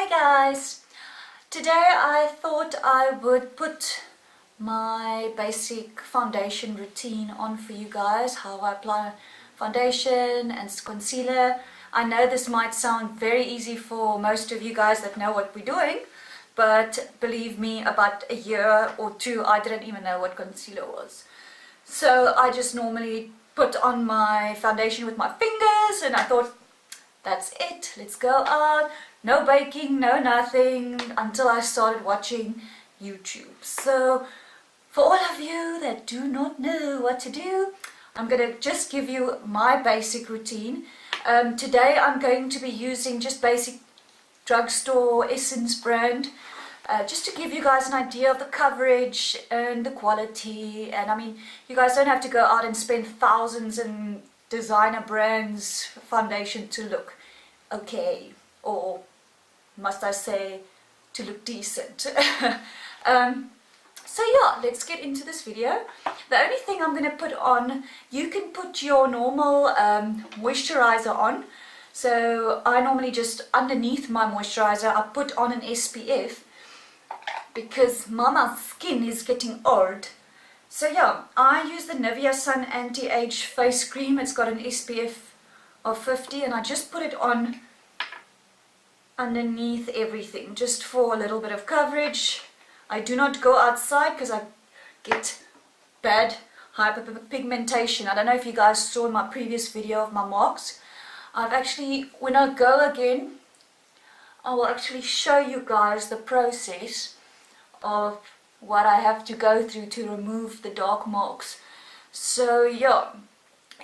Hey guys! Today I thought I would put my basic foundation routine on for you guys, how I apply foundation and concealer. I know this might sound very easy for most of you guys that know what we're doing, but believe me, about a year or two I didn't even know what concealer was. So I just normally put on my foundation with my fingers and I thought, that's it, let's go out. No baking, no nothing, until I started watching YouTube. So for all of you that do not know what to do, I'm going to just give you my basic routine. Today I'm going to be using just basic drugstore Essence brand, just to give you guys an idea of the coverage and the quality. And I mean, you guys don't have to go out and spend thousands in designer brands foundation to look okay, or must I say, to look decent. So yeah, let's get into this video. The only thing I'm going to put on, you can put your normal moisturizer on. So I normally just, underneath my moisturizer, I put on an SPF because my skin is getting old. So yeah, I use the Nivea Sun Anti-Age Face Cream. It's got an SPF of 50 and I just put it on underneath everything, just for a little bit of coverage. I do not go outside because I get bad hyperpigmentation. I don't know if you guys saw in my previous video of my marks. I've actually, when I go again, I will actually show you guys the process of what I have to go through to remove the dark marks. So yeah,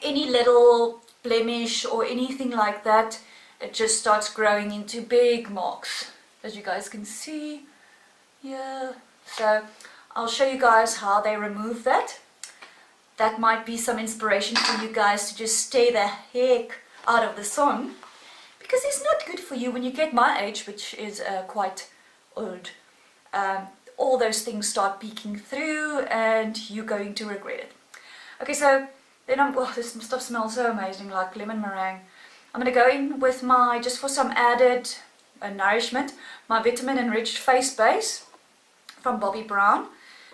any little blemish or anything like that, it just starts growing into big marks, as you guys can see. Yeah, so I'll show you guys how they remove that. That might be some inspiration for you guys to just stay the heck out of the sun, because it's not good for you when you get my age, which is quite old. All those things start peeking through and you're going to regret it. Okay, so then this stuff smells so amazing, like lemon meringue. I'm going to go in with my, just for some added nourishment, my vitamin enriched face base from Bobbi Brown.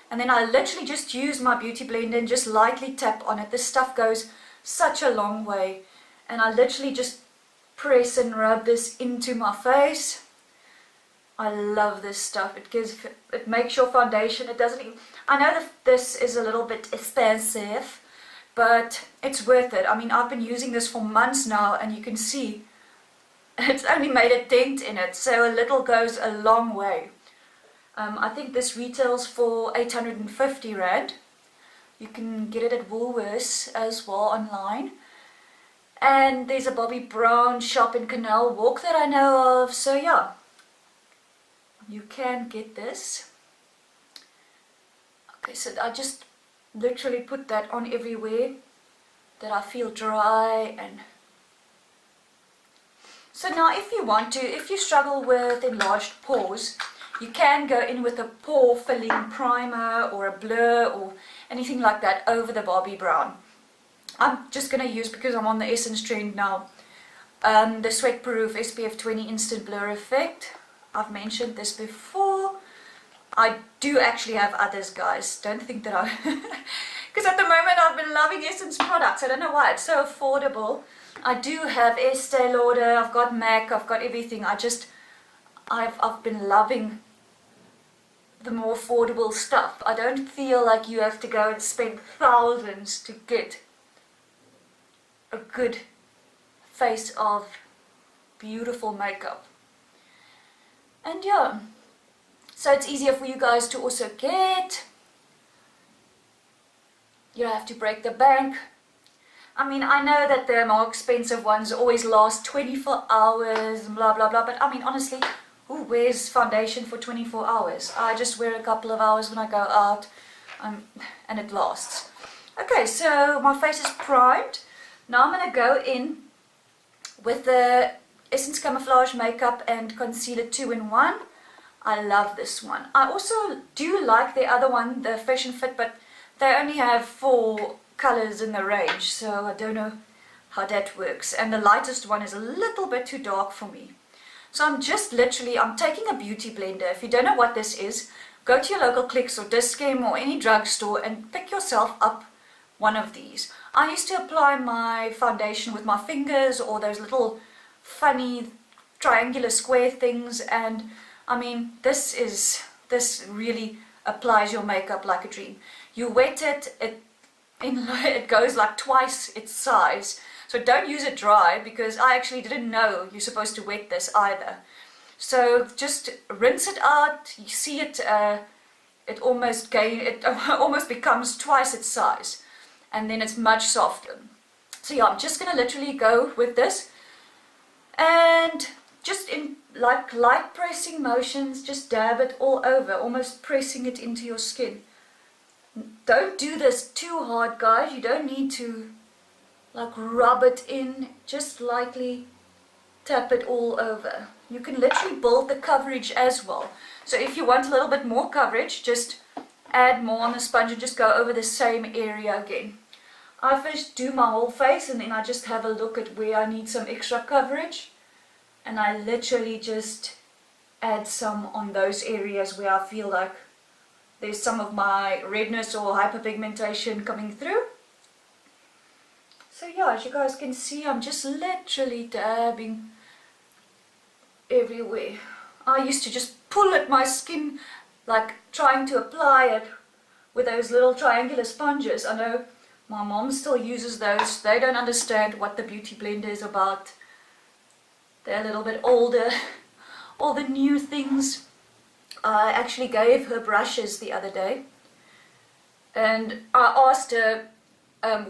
And then I literally just use my beauty blender and just lightly tap on it. This stuff goes such a long way. And I literally just press and rub this into my face. I love this stuff. It makes your foundation, it doesn't even, I know that this is a little bit expensive, but it's worth it. I mean, I've been using this for months now and you can see it's only made a dent in it, so a little goes a long way. I think this retails for 850 Rand. You can get it at Woolworths as well online. And there's a Bobbi Brown shop in Canal Walk that I know of, so yeah, you can get this. Okay, so I just literally put that on everywhere that I feel dry. And so now if you want to, if you struggle with enlarged pores, you can go in with a pore filling primer or a blur or anything like that over the Bobbi Brown. I'm just going to use, because I'm on the Essence trend now, the Sweat Proof SPF 20 Instant Blur Effect. I've mentioned this before. I do actually have others, guys. Don't think that I... Because at the moment I've been loving Essence products. I don't know why. It's so affordable. I do have Estee Lauder, I've got MAC, I've got everything. I've been loving the more affordable stuff. I don't feel like you have to go and spend thousands to get a good face of beautiful makeup. And yeah, so it's easier for you guys to also get. You don't have to break the bank. I mean, I know that the more expensive ones always last 24 hours, blah blah blah, but I mean, honestly, who wears foundation for 24 hours? I just wear a couple of hours when I go out, and it lasts. Okay, so my face is primed. Now I'm going to go in with the Essence Camouflage Makeup and Concealer 2-in-1. I love this one. I also do like the other one, the Fresh and Fit, but they only have 4 colors in the range, so I don't know how that works. And the lightest one is a little bit too dark for me. So I'm just literally, I'm taking a beauty blender. If you don't know what this is, go to your local Clicks or Dis-Chem or any drugstore and pick yourself up one of these. I used to apply my foundation with my fingers or those little funny triangular square things, and I mean this really applies your makeup like a dream. You wet it, it goes like twice its size. So don't use it dry, because I actually didn't know you're supposed to wet this either. So just rinse it out. You see it, it almost becomes twice its size, and then it's much softer. So yeah, I'm just gonna literally go with this, and just in like light pressing motions, just dab it all over, almost pressing it into your skin. Don't do this too hard, guys. You don't need to like rub it in, just lightly tap it all over. You can literally build the coverage as well. So if you want a little bit more coverage, just add more on the sponge and just go over the same area again. I first do my whole face, and then I just have a look at where I need some extra coverage, and I literally just add some on those areas where I feel like there's some of my redness or hyperpigmentation coming through. So yeah, as you guys can see, I'm just literally dabbing everywhere. I used to just pull at my skin, like trying to apply it with those little triangular sponges. I know my mom still uses those. They don't understand what the beauty blender is about. They're a little bit older. All the new things. I actually gave her brushes the other day, and I asked her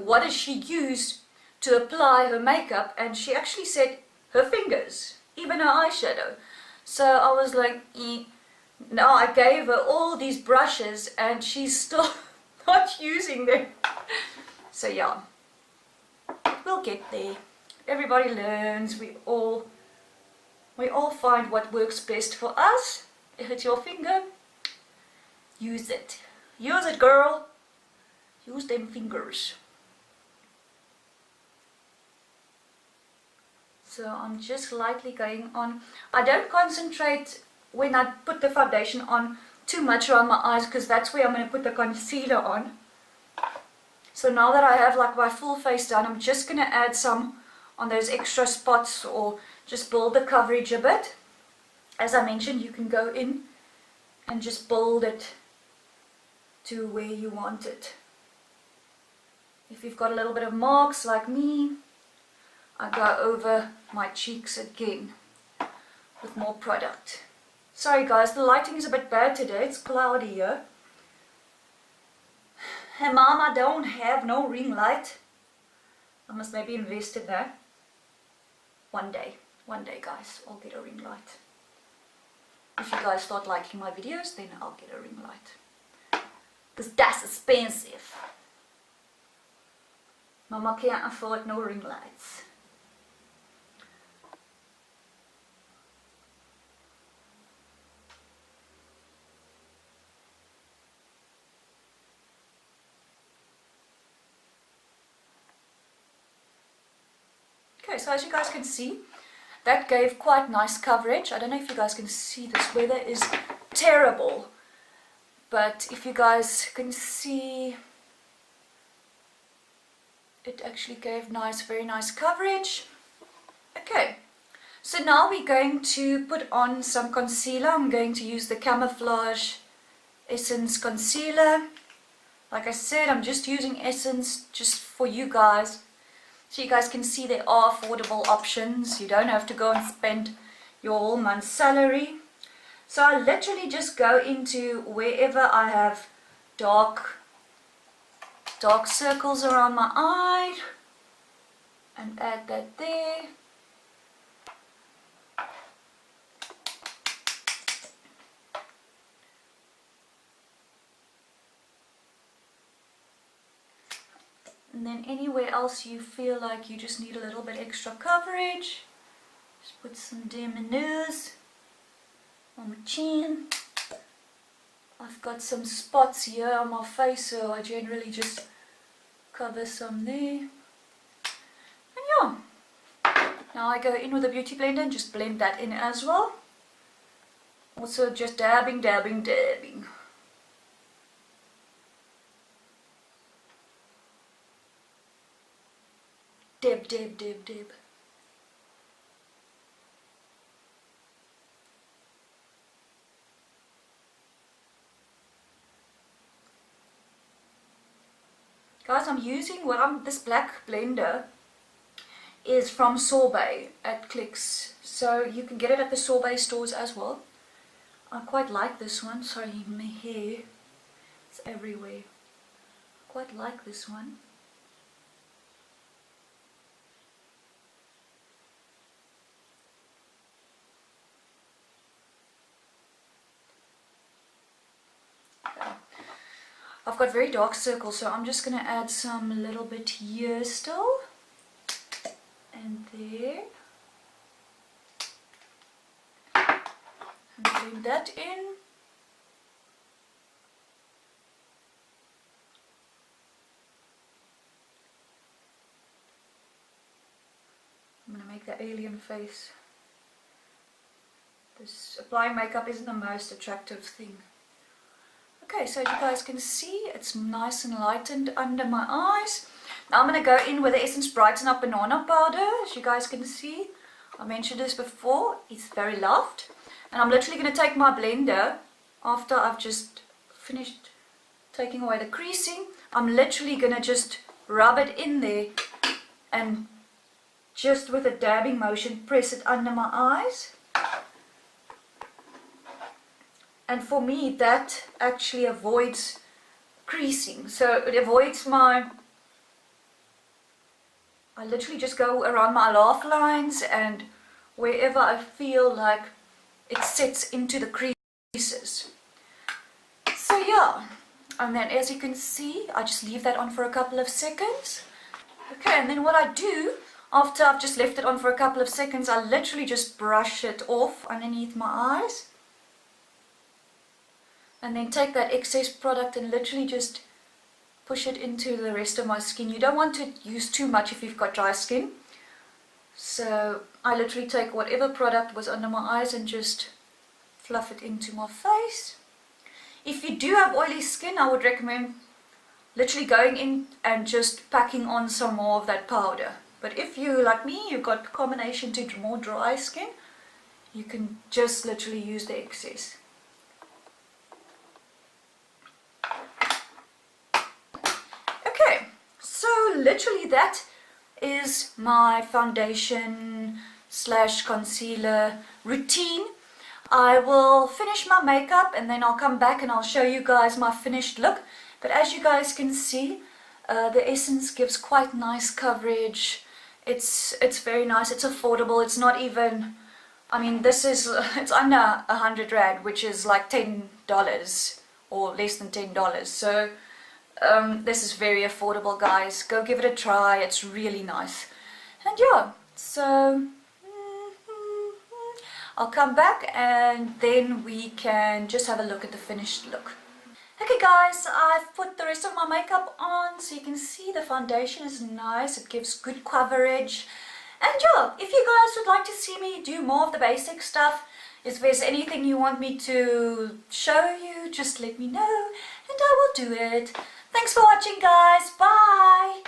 what does she use to apply her makeup, and she actually said her fingers, even her eyeshadow. So I was like, no, I gave her all these brushes and she's still not using them. So yeah, we'll get there. Everybody learns. We all find what works best for us. If it's your finger, use it. Use it, girl. Use them fingers. So I'm just lightly going on. I don't concentrate when I put the foundation on too much around my eyes, because that's where I'm going to put the concealer on. So now that I have like my full face done, I'm just going to add some on those extra spots, or just build the coverage a bit. As I mentioned, you can go in and just build it to where you want it. If you've got a little bit of marks like me, I go over my cheeks again with more product. Sorry guys, the lighting is a bit bad today. It's cloudy here. Hey Mom, I don't have no ring light. I must maybe invest in that. One day guys, I'll get a ring light. If you guys start liking my videos, then I'll get a ring light. Because that's expensive. Mama can't afford no ring lights. Okay, so as you guys can see, that gave quite nice coverage. I don't know if you guys can see, this weather is terrible, but if you guys can see, it actually gave nice, very nice coverage. Okay, so now we're going to put on some concealer. I'm going to use the Camouflage Essence Concealer. Like I said, I'm just using Essence just for you guys, so you guys can see there are affordable options. You don't have to go and spend your whole month's salary. So I literally just go into wherever I have dark circles around my eye and add that there. And then anywhere else you feel like you just need a little bit extra coverage, just put some diminues on my chin. I've got some spots here on my face, so I generally just cover some there. And yeah, Now I go in with a beauty blender and just blend that in as well. Also just dabbing, dabbing, dabbing. Dab, dab, dab, dab. Guys, I'm using this black blender is from Sorbet at Clicks, so you can get it at the Sorbet stores as well. I quite like this one. Sorry, my hair is everywhere. Quite like this one. I've got very dark circles, so I'm just going to add some a little bit here still. And there. And blend that in. I'm going to make the alien face. This applying makeup isn't the most attractive thing. Okay, so as you guys can see, it's nice and lightened under my eyes. Now I'm going to go in with the Essence Brighten Up Banana Powder. As you guys can see, I mentioned this before, it's very loved. And I'm literally going to take my blender, after I've just finished taking away the creasing, I'm literally going to just rub it in there and just with a dabbing motion press it under my eyes. And for me, that actually avoids creasing. So it avoids I literally just go around my laugh lines and wherever I feel like it sets into the creases. So yeah, and then as you can see, I just leave that on for a couple of seconds. Okay, and then what I do, after I've just left it on for a couple of seconds, I literally just brush it off underneath my eyes. And then take that excess product and literally just push it into the rest of my skin. You don't want to use too much if you've got dry skin. So I literally take whatever product was under my eyes and just fluff it into my face. If you do have oily skin, I would recommend literally going in and just packing on some more of that powder. But if you, like me, you've got combination to more dry skin, you can just literally use the excess. Literally that is my foundation / concealer routine. I will finish my makeup and then I'll come back and I'll show you guys my finished look. But as you guys can see, the Essence gives quite nice coverage. It's very nice, it's affordable, it's not even, I mean it's under 100 Rand, which is like $10 or less than $10. So this is very affordable, guys. Go give it a try, it's really nice. And yeah, so I'll come back and then we can just have a look at the finished look. Okay guys, I've put the rest of my makeup on, so you can see the foundation is nice, it gives good coverage. And yeah, if you guys would like to see me do more of the basic stuff, if there's anything you want me to show you, just let me know and I will do it. Thanks for watching, guys. Bye!